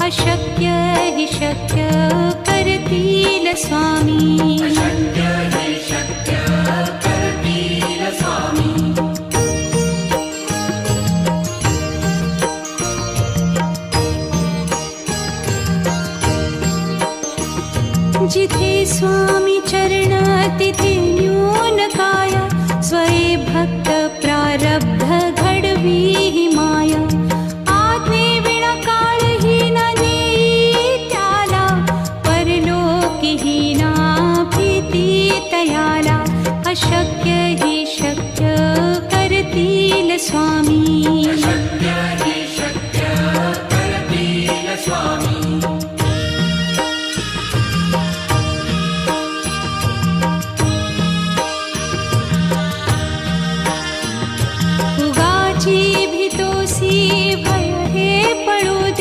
अशक्य हि शक्य करतील स्वामी, अशक्य हि शक्य करतील स्वामी. जिथे स्वामी चरण तिथे